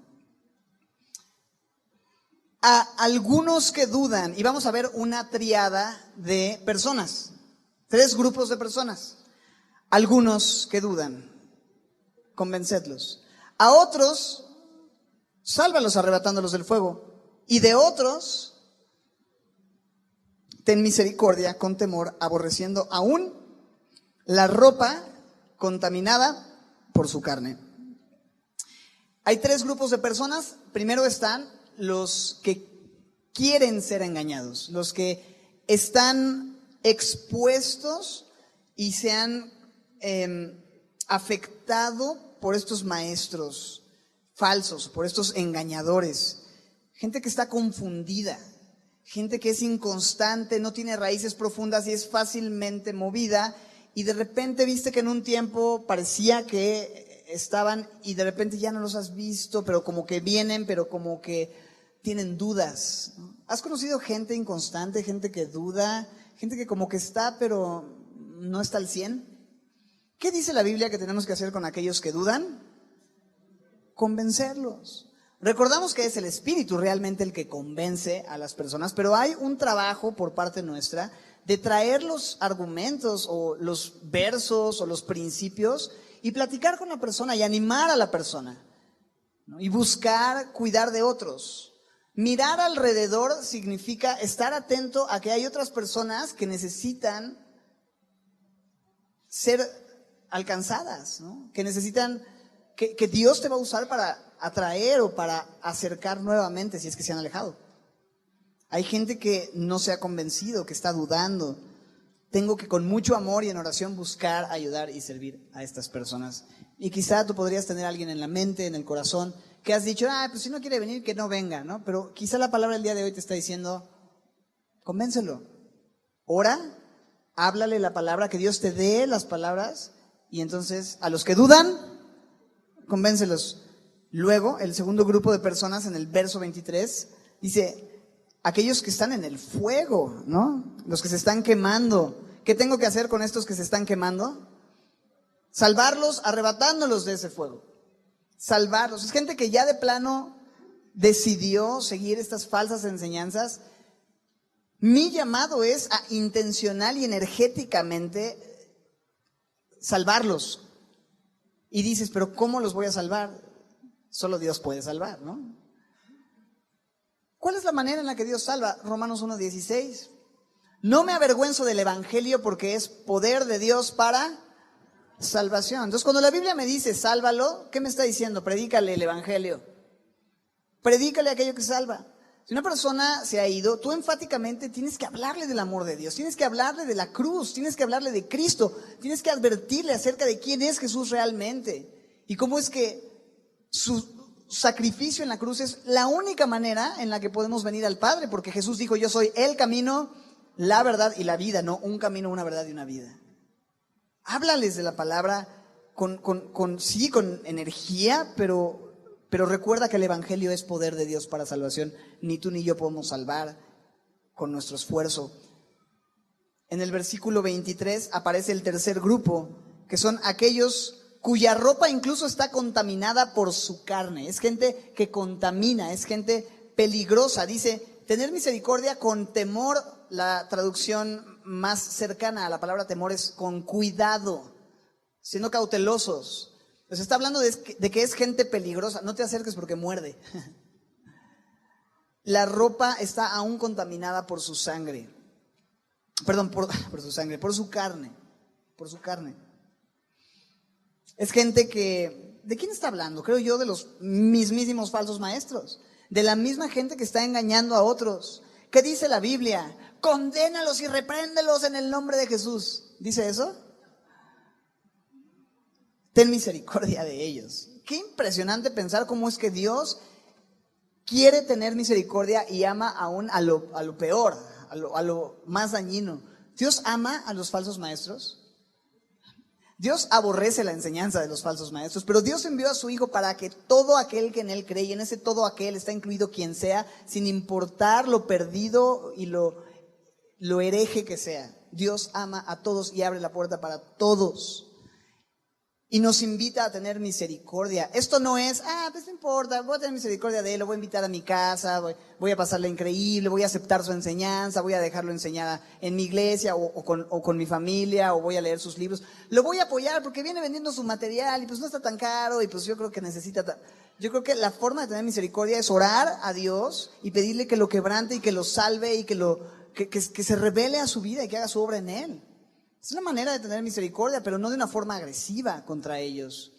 A algunos que dudan, y vamos a ver una triada de personas, 3 grupos de personas. Algunos que dudan, convencedlos. A otros, sálvalos arrebatándolos del fuego. Y de otros, ten misericordia con temor, aborreciendo aún la ropa contaminada por su carne. Hay 3 grupos de personas. Primero están los que quieren ser engañados, los que están expuestos y se han afectado por estos maestros falsos, por estos engañadores. Gente que está confundida, gente que es inconstante, no tiene raíces profundas y es fácilmente movida, y de repente viste que en un tiempo parecía que estaban y de repente ya no los has visto, pero como que vienen, pero como que tienen dudas. ¿Has conocido gente inconstante, gente que duda, gente que como que está pero no está al 100? ¿Qué dice la Biblia que tenemos que hacer con aquellos que dudan? Convencerlos. Recordamos que es el Espíritu realmente el que convence a las personas, pero hay un trabajo por parte nuestra de traer los argumentos o los versos o los principios y platicar con la persona y animar a la persona, ¿no? Y buscar cuidar de otros. Mirar alrededor significa estar atento a que hay otras personas que necesitan ser alcanzadas, ¿no? Que necesitan, que Dios te va a usar para atraer o para acercar nuevamente si es que se han alejado. Hay gente que no se ha convencido, que está dudando. Tengo que con mucho amor y en oración buscar, ayudar y servir a estas personas. Y quizá tú podrías tener a alguien en la mente, en el corazón, que has dicho, pues si no quiere venir, que no venga, ¿no? Pero quizá la palabra del día de hoy te está diciendo, convéncelo. Ora, háblale la palabra, que Dios te dé las palabras, y entonces a los que dudan, convéncelos. Luego, el segundo grupo de personas en el verso 23, dice, aquellos que están en el fuego, ¿no? Los que se están quemando. ¿Qué tengo que hacer con estos que se están quemando? Salvarlos arrebatándolos de ese fuego. Salvarlos. Es gente que ya de plano decidió seguir estas falsas enseñanzas Mi llamado es a intencional y energéticamente salvarlos. Y dices, pero ¿cómo los voy a salvar? Solo Dios puede salvar, ¿no? ¿Cuál es la manera en la que Dios salva? Romanos 1:16. No me avergüenzo del evangelio porque es poder de Dios para salvación. Entonces, cuando la Biblia me dice sálvalo, ¿qué me está diciendo? Predícale el evangelio. Predícale aquello que salva. Si una persona se ha ido, tú enfáticamente tienes que hablarle del amor de Dios, tienes que hablarle de la cruz, tienes que hablarle de Cristo, tienes que advertirle acerca de quién es Jesús realmente y cómo es que su sacrificio en la cruz es la única manera en la que podemos venir al Padre, porque Jesús dijo, yo soy el camino, la verdad y la vida, no un camino, una verdad y una vida. Háblales de la palabra con energía, pero recuerda que el evangelio es poder de Dios para salvación. Ni tú ni yo podemos salvar con nuestro esfuerzo. En el versículo 23 aparece el tercer grupo, que son aquellos cuya ropa incluso está contaminada por su carne. Es gente que contamina, es gente peligrosa. Dice, tener misericordia con temor. La traducción más cercana a la palabra temor es con cuidado, siendo cautelosos. Pues está hablando de que es gente peligrosa. No te acerques porque muerde. La ropa está aún contaminada por su sangre. Perdón, por su sangre, por su carne. Por su carne. Es gente que... ¿De quién está hablando? Creo yo de los mismísimos falsos maestros. De la misma gente que está engañando a otros. ¿Qué dice la Biblia? Condénalos y repréndelos en el nombre de Jesús. ¿Dice eso? Ten misericordia de ellos. Qué impresionante pensar cómo es que Dios quiere tener misericordia y ama aún a lo peor, a lo más dañino. Dios ama a los falsos maestros. Dios aborrece la enseñanza de los falsos maestros, pero Dios envió a su Hijo para que todo aquel que en Él cree, y en ese todo aquel está incluido quien sea, sin importar lo perdido y lo hereje que sea. Dios ama a todos y abre la puerta para todos. Y nos invita a tener misericordia. Esto no es, pues no importa, voy a tener misericordia de él, lo voy a invitar a mi casa, voy a pasarle increíble, voy a aceptar su enseñanza, voy a dejarlo enseñar en mi iglesia o con mi familia, o voy a leer sus libros. Lo voy a apoyar porque viene vendiendo su material y pues no está tan caro y pues yo creo que necesita... Yo creo que la forma de tener misericordia es orar a Dios y pedirle que lo quebrante y que lo salve y que se revele a su vida y que haga su obra en él. Es una manera de tener misericordia, pero no de una forma agresiva contra ellos,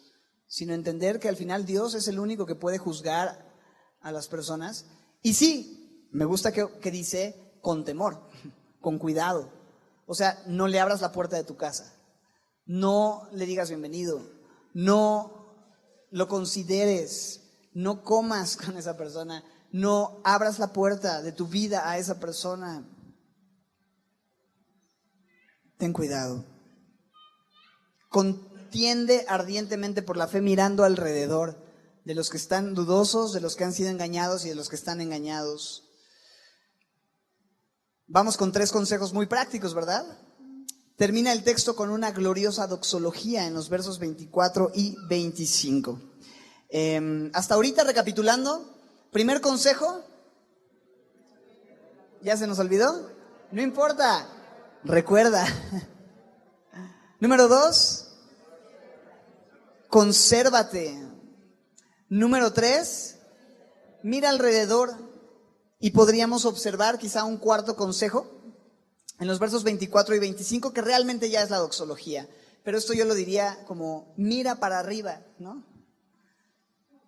sino entender que al final Dios es el único que puede juzgar a las personas. Y sí, me gusta que dice con temor, con cuidado. O sea, no le abras la puerta de tu casa, no le digas bienvenido, no lo consideres, no comas con esa persona, no abras la puerta de tu vida a esa persona. Ten cuidado. Contiende ardientemente por la fe mirando alrededor de los que están dudosos, de los que han sido engañados y de los que están engañados. Vamos con 3 consejos muy prácticos, ¿verdad? Termina el texto con una gloriosa doxología en los versos 24 y 25. Hasta ahorita, recapitulando, primer consejo, ¿ya se nos olvidó? No importa. Recuerda. Número 2, consérvate. Número 3, mira alrededor. Y podríamos observar quizá un cuarto consejo en los versos 24 y 25, que realmente ya es la doxología. Pero esto yo lo diría como mira para arriba, ¿no?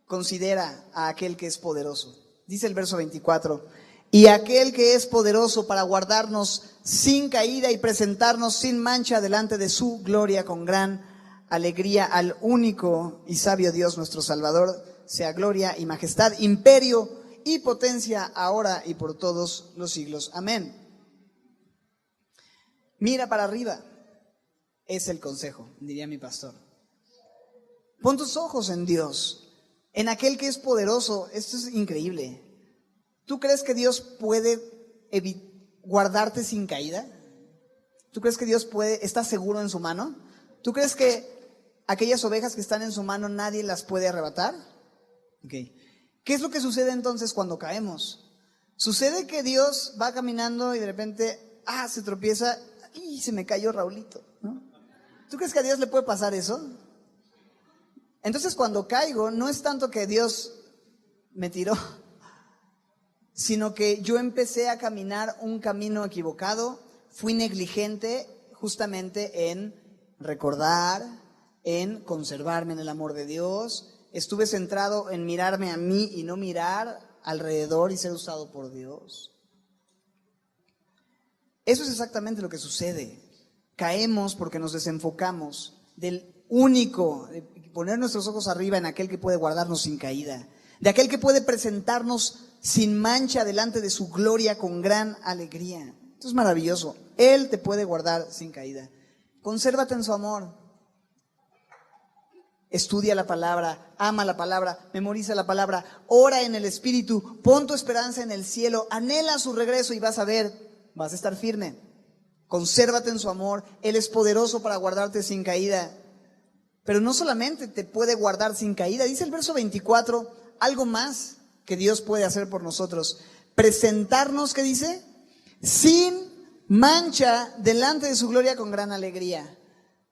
Considera a aquel que es poderoso. Dice el verso 24, y aquel que es poderoso para guardarnos sin caída y presentarnos sin mancha delante de su gloria con gran alegría, al único y sabio Dios nuestro Salvador, sea gloria y majestad, imperio y potencia ahora y por todos los siglos. Amén. Mira para arriba, es el consejo, diría mi pastor. Pon tus ojos en Dios, en aquel que es poderoso. Esto es increíble. ¿Tú crees que Dios puede guardarte sin caída? ¿Tú crees que Dios está seguro en su mano? ¿Tú crees que aquellas ovejas que están en su mano nadie las puede arrebatar? Okay. ¿Qué es lo que sucede entonces cuando caemos? Sucede que Dios va caminando y de repente, se tropieza y se me cayó Raulito, ¿no? ¿Tú crees que a Dios le puede pasar eso? Entonces cuando caigo, no es tanto que Dios me tiró, sino que yo empecé a caminar un camino equivocado, fui negligente justamente en recordar, en conservarme en el amor de Dios, estuve centrado en mirarme a mí y no mirar alrededor y ser usado por Dios. Eso es exactamente lo que sucede. Caemos porque nos desenfocamos del único, de poner nuestros ojos arriba en aquel que puede guardarnos sin caída, de aquel que puede presentarnos sin mancha delante de su gloria con gran alegría. Esto es maravilloso. Él te puede guardar sin caída. Consérvate en su amor. Estudia la palabra, ama la palabra, memoriza la palabra, ora en el Espíritu, pon tu esperanza en el cielo, anhela su regreso y vas a ver, vas a estar firme. Consérvate en su amor, Él es poderoso para guardarte sin caída. Pero no solamente te puede guardar sin caída, dice el verso 24, algo más que Dios puede hacer por nosotros. Presentarnos, ¿qué dice? Sin mancha delante de su gloria con gran alegría.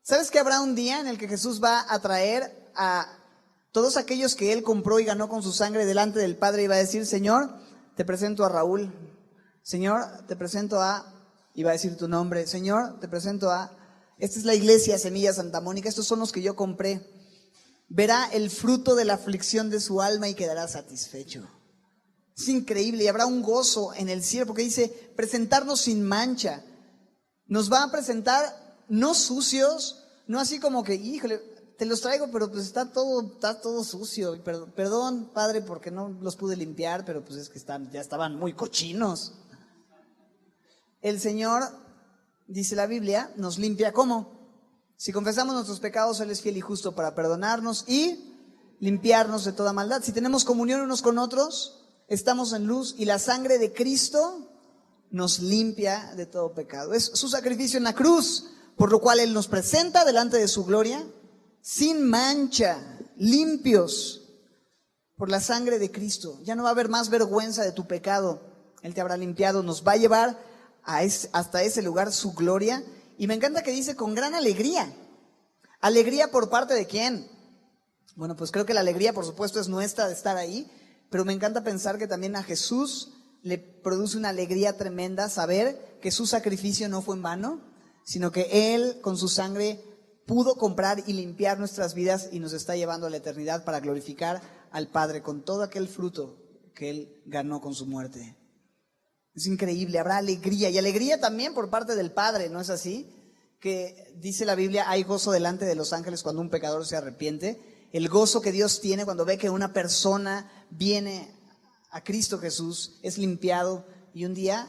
¿Sabes que habrá un día en el que Jesús va a traer a todos aquellos que Él compró y ganó con su sangre delante del Padre y va a decir, Señor, te presento a Raúl, Señor, te presento a, y va a decir tu nombre, Señor, te presento a, esta es la iglesia Semilla Santa Mónica, estos son los que yo compré. Verá el fruto de la aflicción de su alma y quedará satisfecho. Es increíble y habrá un gozo en el cielo porque dice presentarnos sin mancha. Nos va a presentar no sucios, no así como que, híjole, te los traigo, pero pues está todo sucio. Perdón, Padre, porque no los pude limpiar, pero pues es que ya estaban muy cochinos. El Señor, dice la Biblia, nos limpia ¿cómo? Si confesamos nuestros pecados, Él es fiel y justo para perdonarnos y limpiarnos de toda maldad. Si tenemos comunión unos con otros, estamos en luz y la sangre de Cristo nos limpia de todo pecado. Es su sacrificio en la cruz, por lo cual Él nos presenta delante de su gloria, sin mancha, limpios por la sangre de Cristo. Ya no va a haber más vergüenza de tu pecado. Él te habrá limpiado, nos va a llevar hasta ese lugar su gloria. Y me encanta que dice con gran alegría. ¿Alegría por parte de quién? Bueno, pues creo que la alegría, por supuesto, es nuestra de estar ahí, pero me encanta pensar que también a Jesús le produce una alegría tremenda saber que su sacrificio no fue en vano, sino que Él con su sangre pudo comprar y limpiar nuestras vidas y nos está llevando a la eternidad para glorificar al Padre con todo aquel fruto que Él ganó con su muerte. Es increíble, habrá alegría y alegría también por parte del Padre, ¿no es así? Que dice la Biblia, hay gozo delante de los ángeles cuando un pecador se arrepiente. El gozo que Dios tiene cuando ve que una persona viene a Cristo Jesús, es limpiado y un día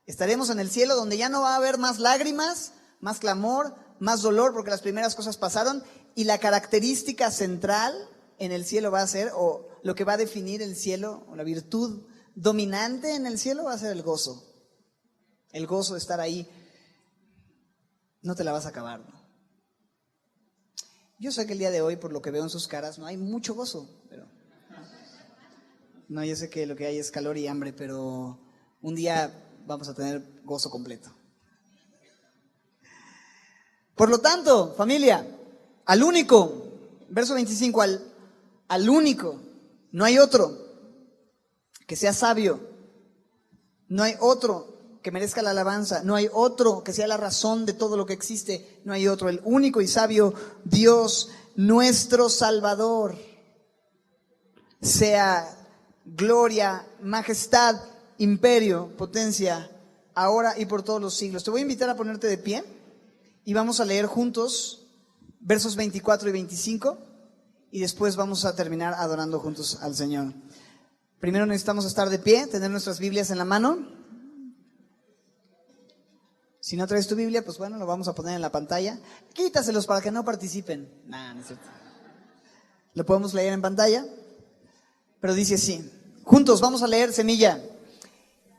estaremos en el cielo donde ya no va a haber más lágrimas, más clamor, más dolor porque las primeras cosas pasaron y la característica central en el cielo va a ser, o lo que va a definir el cielo, o la virtud dominante en el cielo va a ser el gozo. El gozo de estar ahí. No te la vas a acabar, ¿no? Yo sé que el día de hoy, por lo que veo en sus caras, no hay mucho gozo, pero no, yo sé que lo que hay es calor y hambre, pero un día vamos a tener gozo completo. Por lo tanto, familia, al único, verso 25, al único, no hay otro que sea sabio, no hay otro que merezca la alabanza, no hay otro que sea la razón de todo lo que existe, no hay otro, el único y sabio Dios, nuestro Salvador, sea gloria, majestad, imperio, potencia, ahora y por todos los siglos. Te voy a invitar a ponerte de pie y vamos a leer juntos versos 24 y 25 y después vamos a terminar adorando juntos al Señor. Primero necesitamos estar de pie, tener nuestras Biblias en la mano. Si no traes tu Biblia, pues bueno, lo vamos a poner en la pantalla. Quítaselos para que no participen. No es cierto. Lo podemos leer en pantalla, pero dice así. Juntos vamos a leer Semilla.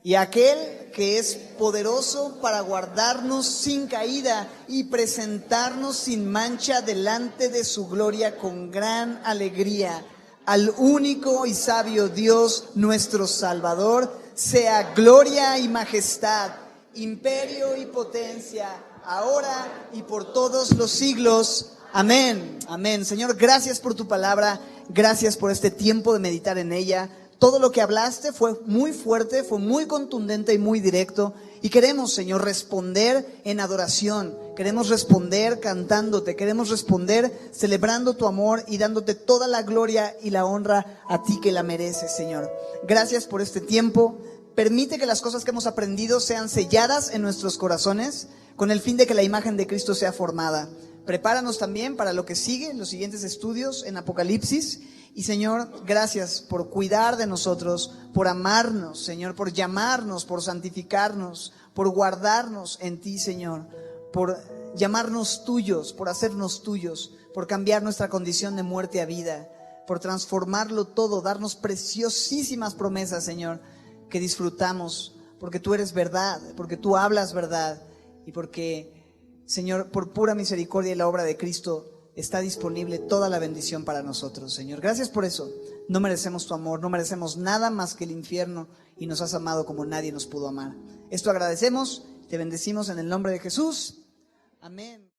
Y aquel que es poderoso para guardarnos sin caída y presentarnos sin mancha delante de su gloria con gran alegría. Al único y sabio Dios, nuestro Salvador, sea gloria y majestad, imperio y potencia, ahora y por todos los siglos. Amén, amén. Señor, gracias por tu palabra, gracias por este tiempo de meditar en ella. Todo lo que hablaste fue muy fuerte, fue muy contundente y muy directo. Y queremos, Señor, responder en adoración. Queremos responder cantándote. Queremos responder celebrando tu amor y dándote toda la gloria y la honra a ti que la mereces, Señor. Gracias por este tiempo. Permite que las cosas que hemos aprendido sean selladas en nuestros corazones con el fin de que la imagen de Cristo sea formada. Prepáranos también para lo que sigue, los siguientes estudios en Apocalipsis. Y Señor, gracias por cuidar de nosotros, por amarnos, Señor, por llamarnos, por santificarnos, por guardarnos en ti, Señor, por llamarnos tuyos, por hacernos tuyos, por cambiar nuestra condición de muerte a vida, por transformarlo todo, darnos preciosísimas promesas, Señor, que disfrutamos, porque tú eres verdad, porque tú hablas verdad y porque, Señor, por pura misericordia y la obra de Cristo, está disponible toda la bendición para nosotros, Señor. Gracias por eso. No merecemos tu amor, no merecemos nada más que el infierno y nos has amado como nadie nos pudo amar. Esto agradecemos, te bendecimos en el nombre de Jesús. Amén.